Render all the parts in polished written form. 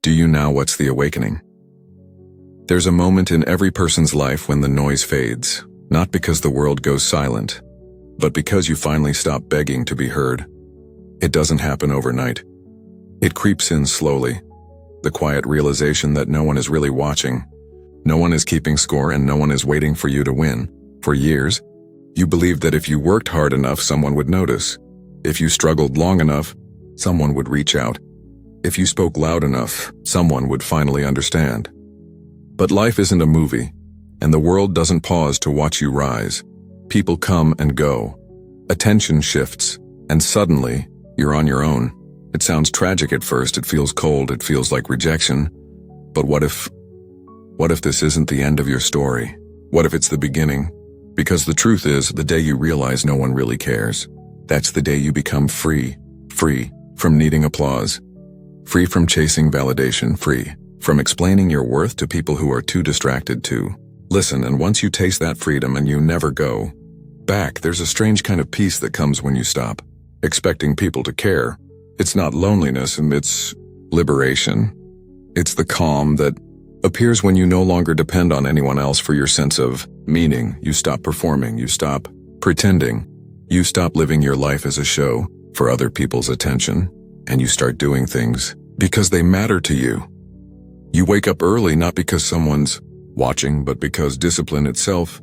Do you now what's the awakening? There's a moment in every person's life when the noise fades, not because the world goes silent, but because you finally stop begging to be heard. It doesn't happen overnight. It creeps in slowly, the quiet realization that no one is really watching, no one is keeping score, and no one is waiting for you to win. For years, you believed that if you worked hard enough, someone would notice. If you struggled long enough, someone would reach out. If you spoke loud enough, someone would finally understand. But life isn't a movie, and the world doesn't pause to watch you rise. People come and go. Attention shifts, and suddenly, you're on your own. It sounds tragic at first, it feels cold, it feels like rejection. But what if this isn't the end of your story? What if it's the beginning? Because the truth is, the day you realize no one really cares, that's the day you become free. Free from needing applause. Free from chasing validation. Free from explaining your worth to people who are too distracted to listen. And once you taste that freedom and you never go back, there's a strange kind of peace that comes when you stop expecting people to care. It's not loneliness, and it's liberation. It's the calm that appears when you no longer depend on anyone else for your sense of meaning. You stop performing, you stop pretending, you stop living your life as a show for other people's attention, and you start doing things because they matter to you. You wake up early not because someone's watching, but because discipline itself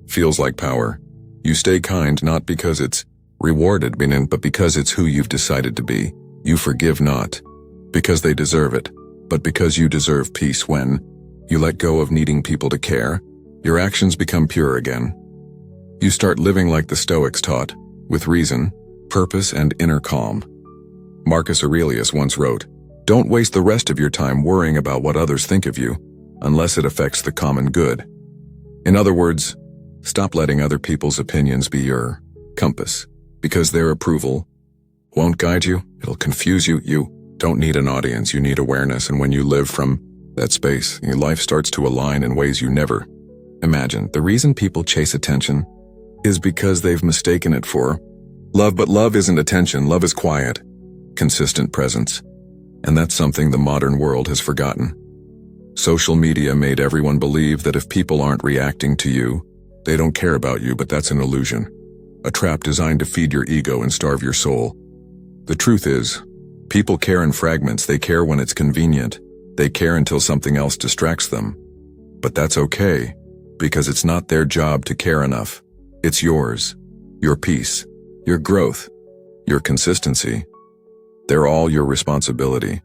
feels like power. You stay kind not because it's rewarded, but because it's who you've decided to be. You forgive not because they deserve it, but because you deserve peace. When you let go of needing people to care, your actions become pure again. You start living like the Stoics taught, with reason, purpose, and inner calm. Marcus Aurelius once wrote, "Don't waste the rest of your time worrying about what others think of you, unless it affects the common good." In other words, stop letting other people's opinions be your compass, because their approval won't guide you, it'll confuse you. You don't need an audience, you need awareness, and when you live from that space, your life starts to align in ways you never imagined. The reason people chase attention is because they've mistaken it for love, but love isn't attention. Love is quiet, consistent presence, and that's something the modern world has forgotten. Social media made everyone believe that if people aren't reacting to you, they don't care about you, but that's an illusion. A trap designed to feed your ego and starve your soul. The truth is, people care in fragments. They care when it's convenient. They care until something else distracts them. But that's okay, because it's not their job to care enough. It's yours, your peace, your growth, your consistency. They're all your responsibility.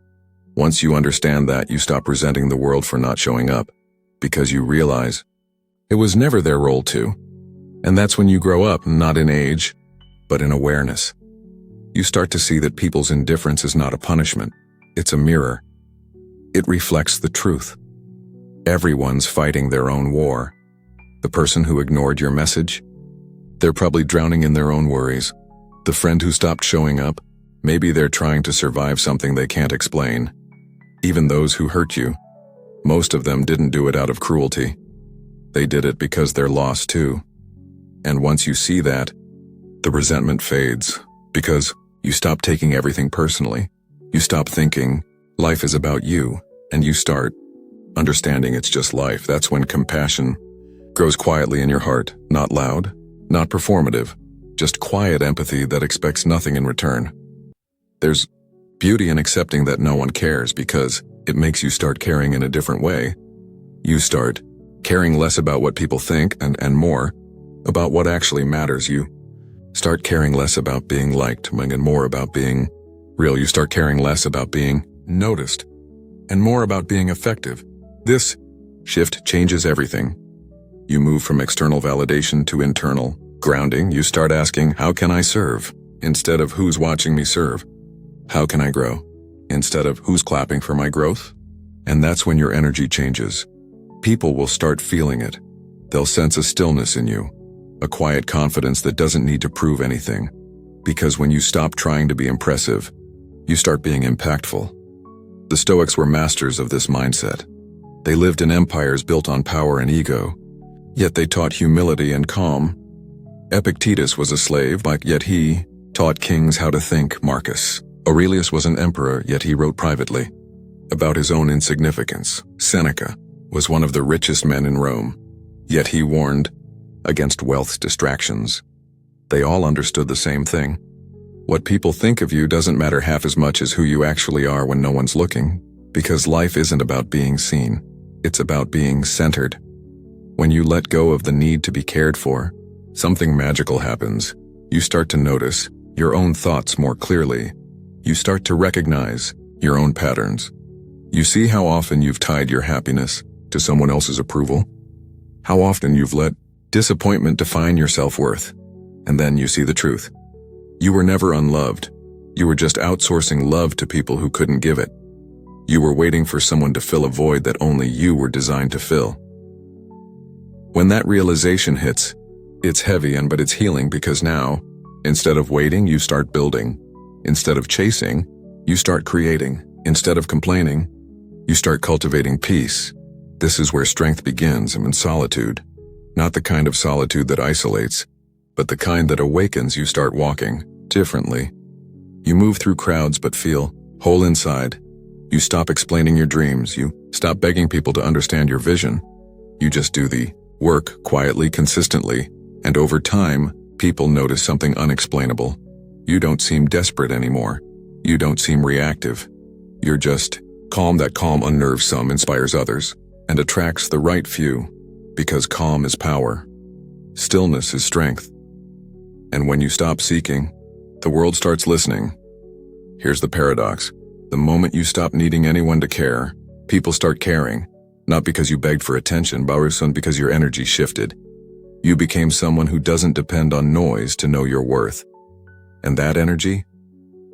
Once you understand that, you stop resenting the world for not showing up, because you realize it was never their role to. And that's when you grow up, not in age, but in awareness. You start to see that people's indifference is not a punishment, it's a mirror. It reflects the truth. Everyone's fighting their own war. The person who ignored your message, they're probably drowning in their own worries. The friend who stopped showing up, maybe they're trying to survive something they can't explain. Even those who hurt you, most of them didn't do it out of cruelty. They did it because they're lost too. And once you see that, the resentment fades, because you stop taking everything personally. You stop thinking life is about you, and you start understanding it's just life. That's when compassion grows quietly in your heart, not loud, not performative, just quiet empathy that expects nothing in return. There's beauty in accepting that no one cares, because it makes you start caring in a different way. You start caring less about what people think and more about what actually matters. You start caring less about being liked and more about being real. You start caring less about being noticed and more about being effective. This shift changes everything. You move from external validation to internal grounding. You start asking, how can I serve? Instead of who's watching me serve. How can I grow? Instead of who's clapping for my growth? And that's when your energy changes. People will start feeling it. They'll sense a stillness in you, a quiet confidence that doesn't need to prove anything. Because when you stop trying to be impressive, you start being impactful. The Stoics were masters of this mindset. They lived in empires built on power and ego, yet they taught humility and calm. Epictetus was a slave, but yet he taught kings how to think. Marcus Aurelius was an emperor, yet he wrote privately. about his own insignificance. Seneca was one of the richest men in Rome, yet he warned against wealth's distractions. They all understood the same thing. What people think of you doesn't matter half as much as who you actually are when no one's looking, because life isn't about being seen. It's about being centered. When you let go of the need to be cared for, something magical happens. You start to notice your own thoughts more clearly. You start to recognize your own patterns. You see how often you've tied your happiness to someone else's approval, how often you've let disappointment define your self-worth, and then you see the truth. You were never unloved. You were just outsourcing love to people who couldn't give it. You were waiting for someone to fill a void that only you were designed to fill. When that realization hits, it's heavy but it's healing, because now, instead of waiting, you start building. Instead of chasing, you start creating. Instead of complaining, you start cultivating peace. This is where strength begins, in solitude. Not the kind of solitude that isolates, but the kind that awakens. You start walking differently. You move through crowds but feel whole inside. You stop explaining your dreams. You stop begging people to understand your vision. You just do the work quietly, consistently, and over time, people notice something unexplainable. You don't seem desperate anymore. You don't seem reactive. You're just calm. That calm unnerves some, inspires others, and attracts the right few, because calm is power. Stillness is strength. And when you stop seeking, the world starts listening. Here's the paradox. The moment you stop needing anyone to care, people start caring, not because you begged for attention, but because your energy shifted. You became someone who doesn't depend on noise to know your worth. And that energy?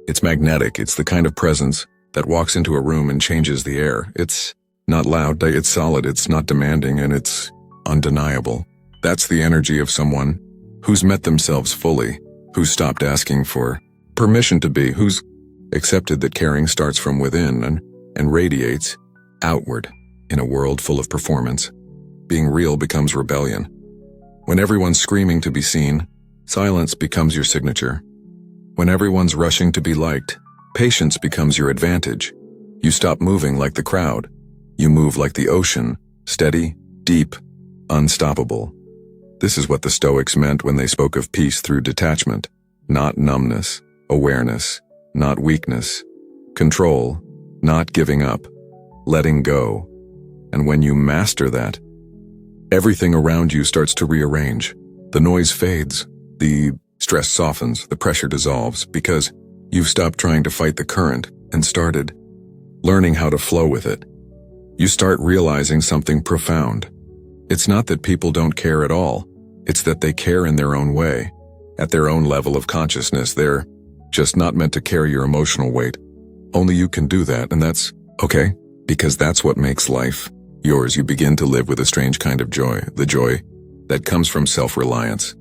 It's magnetic. It's the kind of presence that walks into a room and changes the air. It's not loud, it's solid, it's not demanding, and it's undeniable. That's the energy of someone who's met themselves fully, who's stopped asking for permission to be, who's accepted that caring starts from within and radiates outward. In a world full of performance, being real becomes rebellion. When everyone's screaming to be seen, silence becomes your signature. When everyone's rushing to be liked, patience becomes your advantage. You stop moving like the crowd. You move like the ocean, steady, deep, unstoppable. This is what the Stoics meant when they spoke of peace through detachment, not numbness, awareness, not weakness, control, not giving up, letting go. And when you master that, everything around you starts to rearrange. The noise fades, the stress softens, the pressure dissolves, because you've stopped trying to fight the current and started learning how to flow with it. You start realizing something profound. It's not that people don't care at all. It's that they care in their own way, at their own level of consciousness. They're just not meant to carry your emotional weight. Only you can do that, and that's okay, because that's what makes life yours. You begin to live with a strange kind of joy, the joy that comes from self-reliance.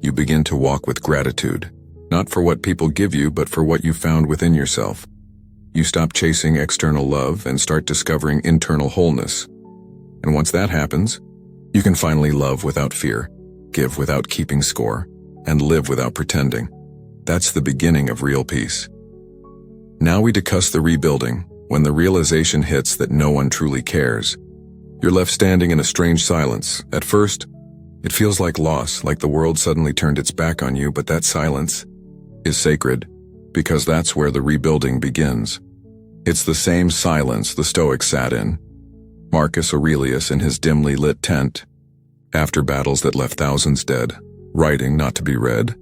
You begin to walk with gratitude, not for what people give you, but for what you found within yourself. You stop chasing external love and start discovering internal wholeness. And once that happens, you can finally love without fear, give without keeping score, and live without pretending. That's the beginning of real peace. Now we discuss the rebuilding. When the realization hits that no one truly cares, you're left standing in a strange silence. At first, it feels like loss, like the world suddenly turned its back on you, but that silence is sacred, because that's where the rebuilding begins. It's the same silence the Stoics sat in, Marcus Aurelius in his dimly lit tent, after battles that left thousands dead, writing not to be read,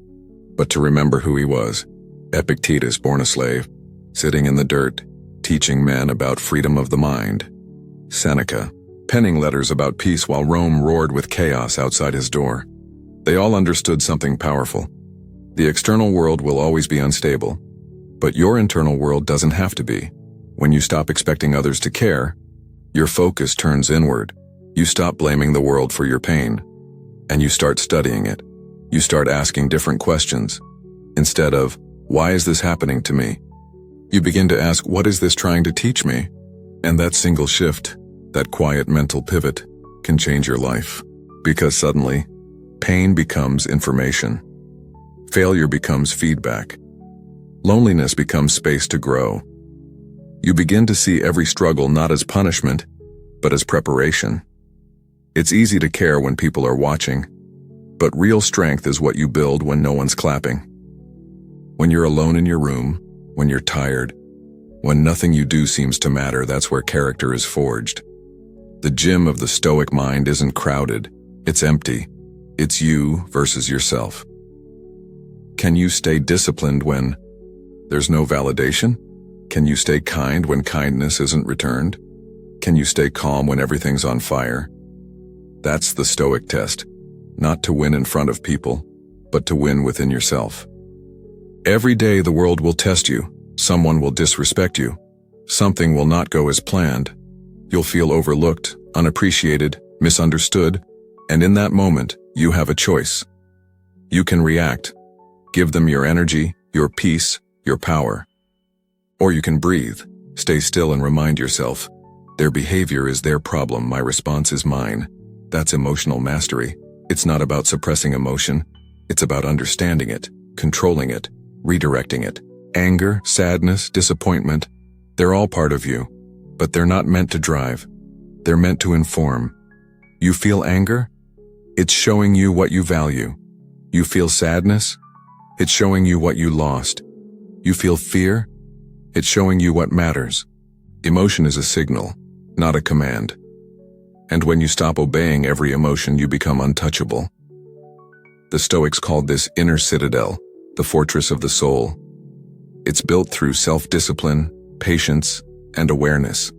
but to remember who he was. Epictetus, born a slave, sitting in the dirt, teaching men about freedom of the mind. Seneca, penning letters about peace while Rome roared with chaos outside his door. They all understood something powerful. The external world will always be unstable, but your internal world doesn't have to be. When you stop expecting others to care, your focus turns inward. You stop blaming the world for your pain, and you start studying it. You start asking different questions. Instead of, why is this happening to me? You begin to ask, what is this trying to teach me? And that single shift, that quiet mental pivot, can change your life. Because suddenly, pain becomes information. Failure becomes feedback. Loneliness becomes space to grow. You begin to see every struggle not as punishment, but as preparation. It's easy to care when people are watching, but real strength is what you build when no one's clapping. When you're alone in your room, when you're tired, when nothing you do seems to matter, that's where character is forged. The gym of the Stoic mind isn't crowded, it's empty. It's you versus yourself. Can you stay disciplined when there's no validation? Can you stay kind when kindness isn't returned? Can you stay calm when everything's on fire? That's the Stoic test, not to win in front of people, but to win within yourself. Every day the world will test you, someone will disrespect you, something will not go as planned. You'll feel overlooked, unappreciated, misunderstood, and in that moment, you have a choice. You can react, give them your energy, your peace, your power. Or you can breathe, stay still and remind yourself, their behavior is their problem, my response is mine. That's emotional mastery. It's not about suppressing emotion, it's about understanding it, controlling it, redirecting it. Anger, sadness, disappointment, they're all part of you, but they're not meant to drive. They're meant to inform. You feel anger? It's showing you what you value. You feel sadness? It's showing you what you lost. You feel fear? It's showing you what matters. Emotion is a signal, not a command. And when you stop obeying every emotion, you become untouchable. The Stoics called this inner citadel, the fortress of the soul. It's built through self-discipline, patience, and awareness.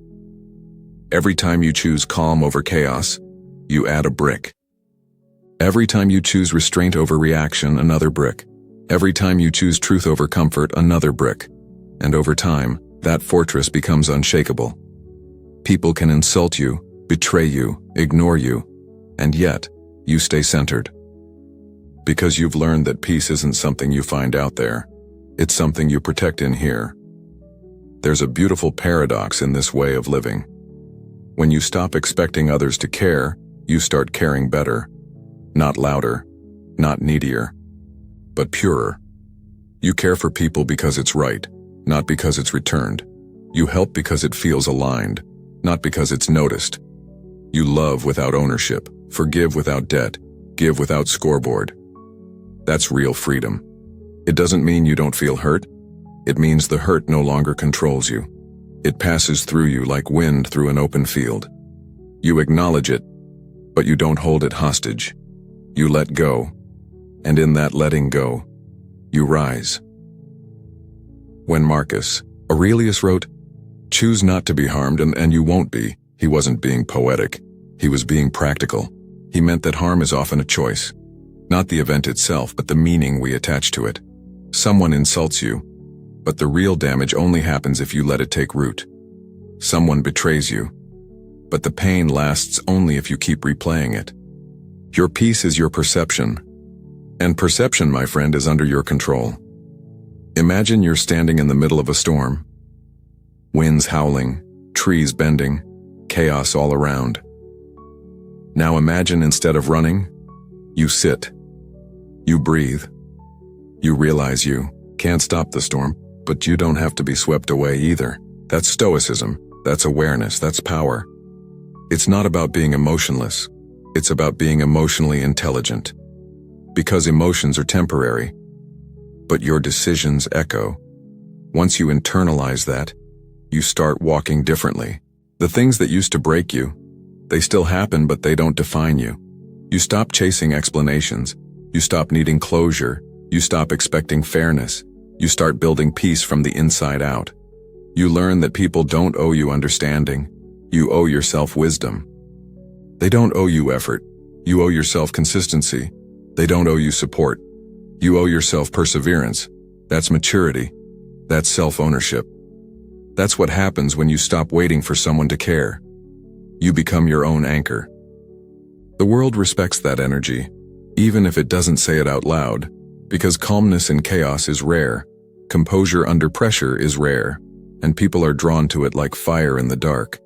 Every time you choose calm over chaos, you add a brick. Every time you choose restraint over reaction, another brick. Every time you choose truth over comfort, another brick. And over time, that fortress becomes unshakable. People can insult you, betray you, ignore you, and yet, you stay centered. Because you've learned that peace isn't something you find out there. It's something you protect in here. There's a beautiful paradox in this way of living. When you stop expecting others to care, you start caring better. Not louder, not needier, but purer. You care for people because it's right, not because it's returned. You help because it feels aligned, not because it's noticed. You love without ownership, forgive without debt, give without scoreboard. That's real freedom. It doesn't mean you don't feel hurt. It means the hurt no longer controls you. It passes through you like wind through an open field. You acknowledge it, but you don't hold it hostage. You let go, and in that letting go, you rise. When Marcus Aurelius wrote, "Choose not to be harmed and you won't be," he wasn't being poetic. He was being practical. He meant that harm is often a choice. Not the event itself, but the meaning we attach to it. Someone insults you, but the real damage only happens if you let it take root. Someone betrays you, but the pain lasts only if you keep replaying it. Your peace is your perception, and perception, my friend, is under your control. Imagine you're standing in the middle of a storm. Winds howling, trees bending, chaos all around. Now imagine instead of running, you sit. You breathe. You realize you can't stop the storm, but you don't have to be swept away either. That's Stoicism. That's awareness. That's power. It's not about being emotionless. It's about being emotionally intelligent. Because emotions are temporary, but your decisions echo. Once you internalize that, you start walking differently. The things that used to break you, they still happen, but they don't define you. You stop chasing explanations. You stop needing closure. You stop expecting fairness. You start building peace from the inside out. You learn that people don't owe you understanding. You owe yourself wisdom. They don't owe you effort. You owe yourself consistency. They don't owe you support. You owe yourself perseverance. That's maturity. That's self-ownership. That's what happens when you stop waiting for someone to care. You become your own anchor. The world respects that energy, even if it doesn't say it out loud, because calmness in chaos is rare, composure under pressure is rare, and people are drawn to it like fire in the dark.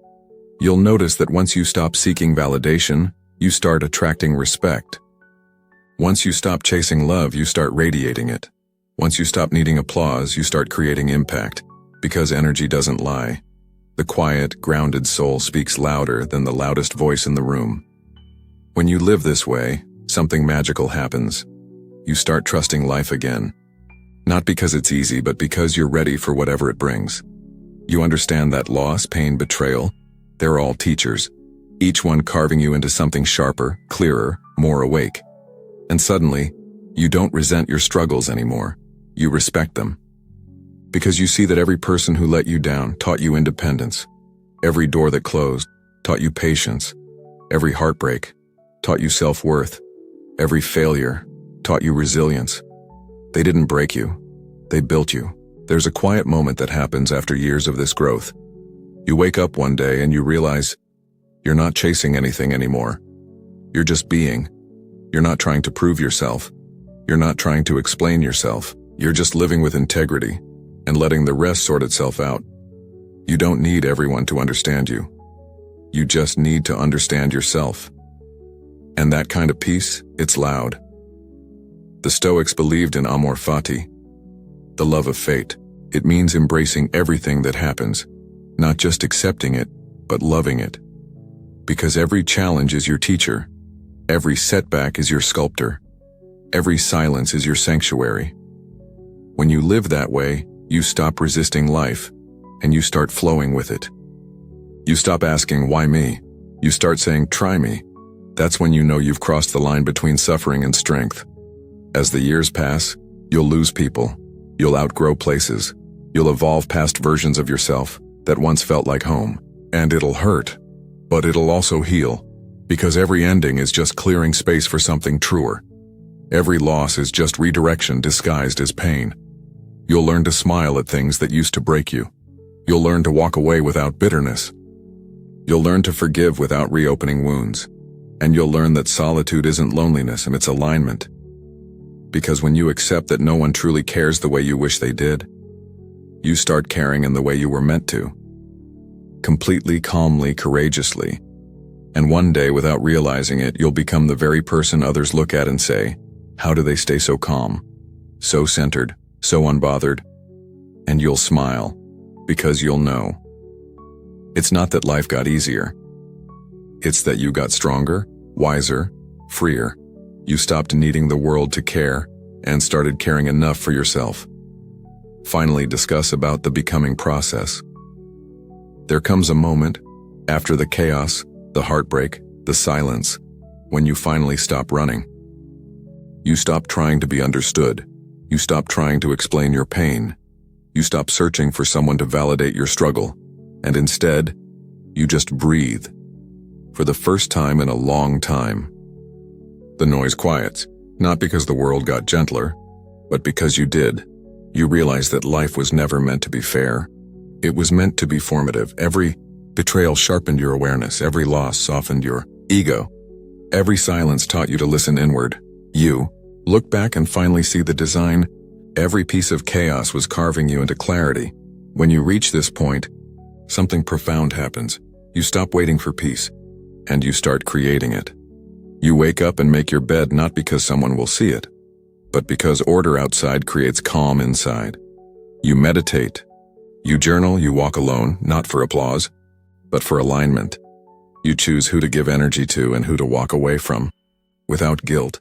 You'll notice that once you stop seeking validation, you start attracting respect. Once you stop chasing love, you start radiating it. Once you stop needing applause, you start creating impact, because energy doesn't lie. The quiet, grounded soul speaks louder than the loudest voice in the room. When you live this way, something magical happens. You start trusting life again. Not because it's easy, but because you're ready for whatever it brings. You understand that loss, pain, betrayal, they're all teachers, each one carving you into something sharper, clearer, more awake. And suddenly, you don't resent your struggles anymore. You respect them. Because you see that every person who let you down taught you independence. Every door that closed taught you patience. Every heartbreak taught you self-worth. Every failure taught you resilience. They didn't break you. They built you. There's a quiet moment that happens after years of this growth. You wake up one day and you realize you're not chasing anything anymore. You're just being. You're not trying to prove yourself. You're not trying to explain yourself. You're just living with integrity and letting the rest sort itself out. You don't need everyone to understand you. You just need to understand yourself. And that kind of peace, it's loud. The Stoics believed in amor fati, the love of fate. It means embracing everything that happens, not just accepting it, but loving it. Because every challenge is your teacher, every setback is your sculptor, every silence is your sanctuary. When you live that way, you stop resisting life, and you start flowing with it. You stop asking, why me? You start saying, try me. That's when you know you've crossed the line between suffering and strength. As the years pass, you'll lose people. You'll outgrow places. You'll evolve past versions of yourself that once felt like home. And it'll hurt, but it'll also heal. Because every ending is just clearing space for something truer. Every loss is just redirection disguised as pain. You'll learn to smile at things that used to break you. You'll learn to walk away without bitterness. You'll learn to forgive without reopening wounds. And you'll learn that solitude isn't loneliness and it's alignment. Because when you accept that no one truly cares the way you wish they did, you start caring in the way you were meant to. Completely, calmly, courageously. And one day, without realizing it, you'll become the very person others look at and say, how do they stay so calm, so centered, so unbothered? And you'll smile, because you'll know. It's not that life got easier. It's that you got stronger, wiser, freer. You stopped needing the world to care and started caring enough for yourself. Finally, discuss about the becoming process. There comes a moment, after the chaos, the heartbreak, the silence, when you finally stop running. You stop trying to be understood. You stop trying to explain your pain. You stop searching for someone to validate your struggle. And instead, you just breathe. For the first time in a long time. The noise quiets, not because the world got gentler, but because you did. You realize that life was never meant to be fair. It was meant to be formative. Every betrayal sharpened your awareness. Every loss softened your ego. Every silence taught you to listen inward. You look back and finally see the design. Every piece of chaos was carving you into clarity. When you reach this point, something profound happens. You stop waiting for peace, and you start creating it. You wake up and make your bed not because someone will see it, but because order outside creates calm inside. You meditate. You journal, you walk alone, not for applause, but for alignment. You choose who to give energy to and who to walk away from, without guilt.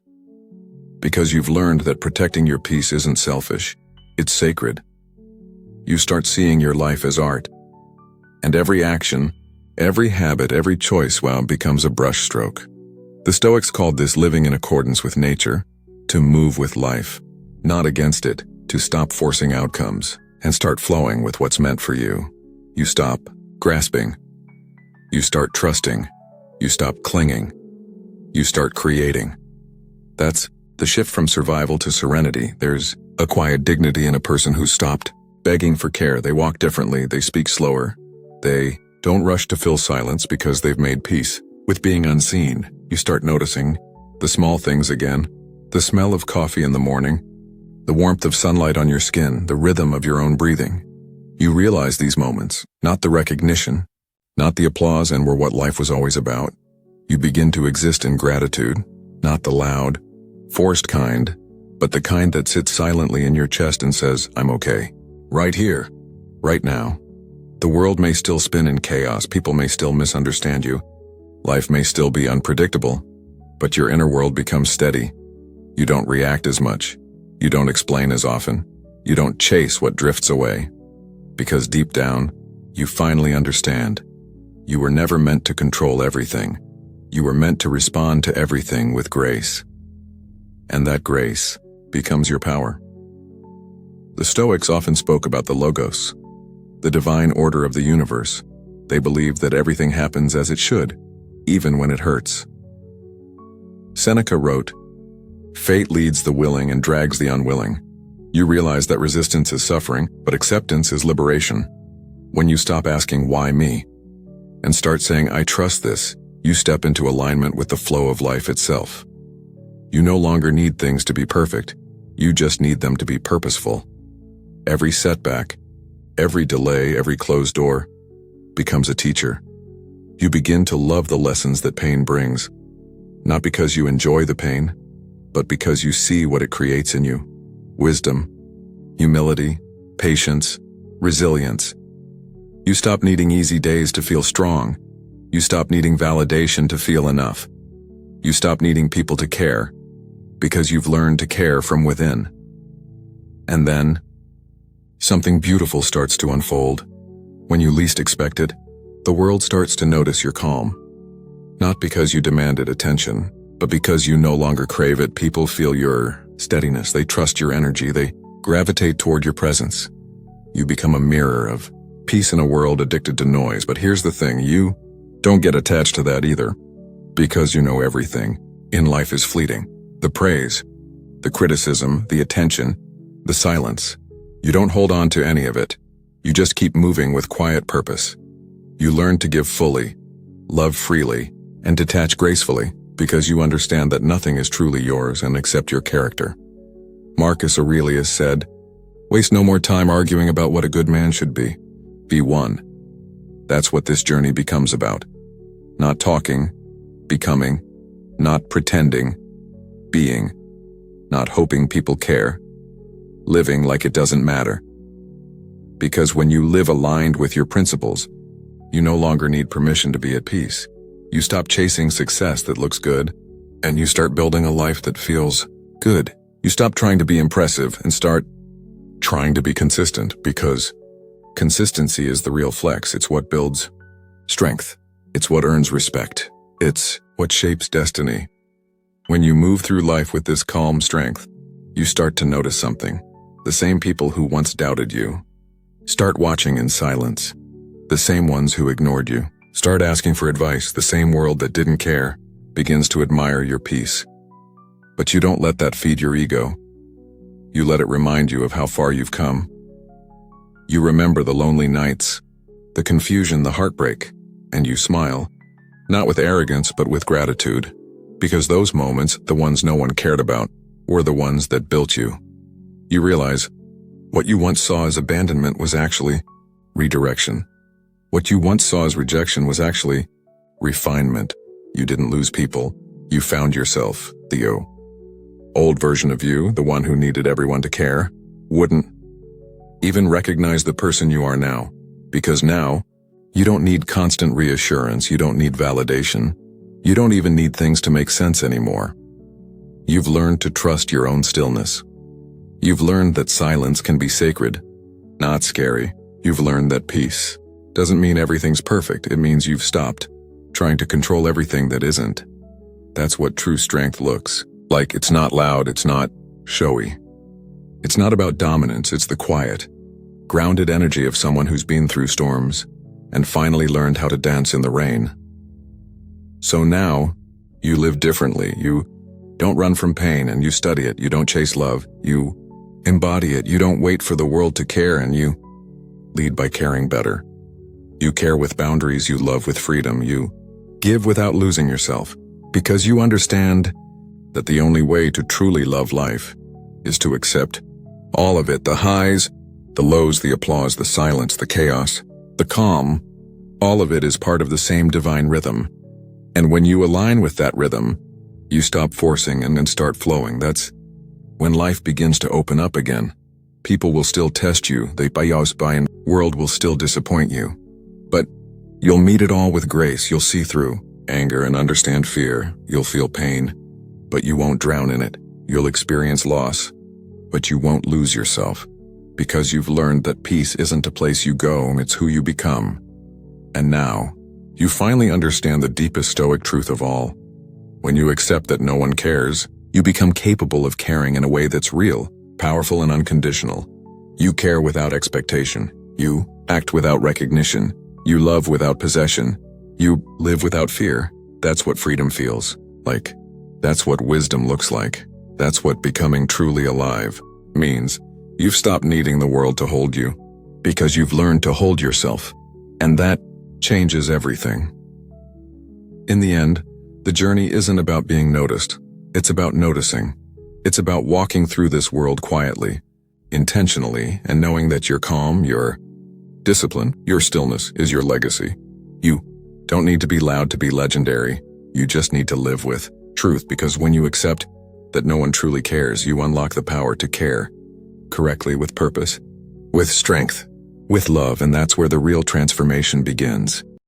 Because you've learned that protecting your peace isn't selfish, it's sacred. You start seeing your life as art. And every action, every habit, every choice, becomes a brushstroke. The Stoics called this living in accordance with nature, to move with life, not against it, to stop forcing outcomes, and start flowing with what's meant for you. You stop grasping. You start trusting. You stop clinging. You start creating. That's the shift from survival to serenity. There's a quiet dignity in a person who stopped begging for care. They walk differently. They speak slower. They don't rush to fill silence because they've made peace with being unseen. You start noticing the small things again, the smell of coffee in the morning, the warmth of sunlight on your skin, the rhythm of your own breathing. You realize these moments, not the recognition, not the applause, and were what life was always about. You begin to exist in gratitude, not the loud, forced kind, but the kind that sits silently in your chest and says, I'm okay. Right here, right now. The world may still spin in chaos, people may still misunderstand you, life may still be unpredictable, but your inner world becomes steady. You don't react as much. You don't explain as often. You don't chase what drifts away. Because deep down, you finally understand. You were never meant to control everything. You were meant to respond to everything with grace. And that grace becomes your power. The Stoics often spoke about the logos, the divine order of the universe. They believed that everything happens as it should, even when it hurts. Seneca wrote, "Fate leads the willing and drags the unwilling." You realize that resistance is suffering, but acceptance is liberation. When you stop asking, "Why me?" and start saying, "I trust this," you step into alignment with the flow of life itself. You no longer need things to be perfect. You just need them to be purposeful. Every setback, every delay, every closed door becomes a teacher. You begin to love the lessons that pain brings, not because you enjoy the pain, but because you see what it creates in you. Wisdom, humility, patience, resilience. You stop needing easy days to feel strong. You stop needing validation to feel enough. You stop needing people to care, because you've learned to care from within. And then, something beautiful starts to unfold. When you least expect it, the world starts to notice your calm. Not because you demanded attention, but because you no longer crave it. People feel your steadiness, they trust your energy, they gravitate toward your presence. You become a mirror of peace in a world addicted to noise. But here's the thing, you don't get attached to that either, because you know everything in life is fleeting. The praise, the criticism, the attention, the silence. You don't hold on to any of it. You just keep moving with quiet purpose. You learn to give fully, love freely, and detach gracefully, because you understand that nothing is truly yours and except your character. Marcus Aurelius said, "Waste no more time arguing about what a good man should be. Be one." That's what this journey becomes about. Not talking, becoming, not pretending, being, not hoping people care, living like it doesn't matter. Because when you live aligned with your principles, you no longer need permission to be at peace. You stop chasing success that looks good, and you start building a life that feels good. You stop trying to be impressive and start trying to be consistent, because consistency is the real flex. It's what builds strength. It's what earns respect. It's what shapes destiny. When you move through life with this calm strength, you start to notice something. The same people who once doubted you start watching in silence. The same ones who ignored you start asking for advice. The same world that didn't care begins to admire your peace. But you don't let that feed your ego. You let it remind you of how far you've come. You remember the lonely nights, the confusion, the heartbreak, and you smile, not with arrogance but with gratitude, because those moments, the ones no one cared about, were the ones that built you. You realize what you once saw as abandonment was actually redirection. What you once saw as rejection was actually refinement. You didn't lose people. You found yourself. The old version of you, the one who needed everyone to care, wouldn't even recognize the person you are now. Because now, you don't need constant reassurance. You don't need validation. You don't even need things to make sense anymore. You've learned to trust your own stillness. You've learned that silence can be sacred, not scary. You've learned that peace doesn't mean everything's perfect. It means you've stopped trying to control everything that isn't. That's what true strength looks like. It's not loud, it's not showy. It's not about dominance, it's the quiet, grounded energy of someone who's been through storms and finally learned how to dance in the rain. So now, you live differently. You don't run from pain and you study it. You don't chase love, you embody it. You don't wait for the world to care, and you lead by caring better. You care with boundaries, you love with freedom, you give without losing yourself, because you understand that the only way to truly love life is to accept all of it, the highs, the lows, the applause, the silence, the chaos, the calm. All of it is part of the same divine rhythm. And when you align with that rhythm, you stop forcing and then start flowing. That's when life begins to open up again. People will still test you, the world will still disappoint you. But you'll meet it all with grace. You'll see through anger and understand fear. You'll feel pain, but you won't drown in it. You'll experience loss, but you won't lose yourself, because you've learned that peace isn't a place you go, it's who you become. And now, you finally understand the deepest Stoic truth of all. When you accept that no one cares, you become capable of caring in a way that's real, powerful, and unconditional. You care without expectation. You act without recognition. You love without possession. You live without fear. That's what freedom feels like. That's what wisdom looks like. That's what becoming truly alive means. You've stopped needing the world to hold you, because you've learned to hold yourself. And that changes everything. In the end, the journey isn't about being noticed. It's about noticing. It's about walking through this world quietly, intentionally, and knowing that your calm, your discipline, your stillness is your legacy. You don't need to be loud to be legendary. You just need to live with truth, because when you accept that no one truly cares, you unlock the power to care correctly, with purpose, with strength, with love, and that's where the real transformation begins.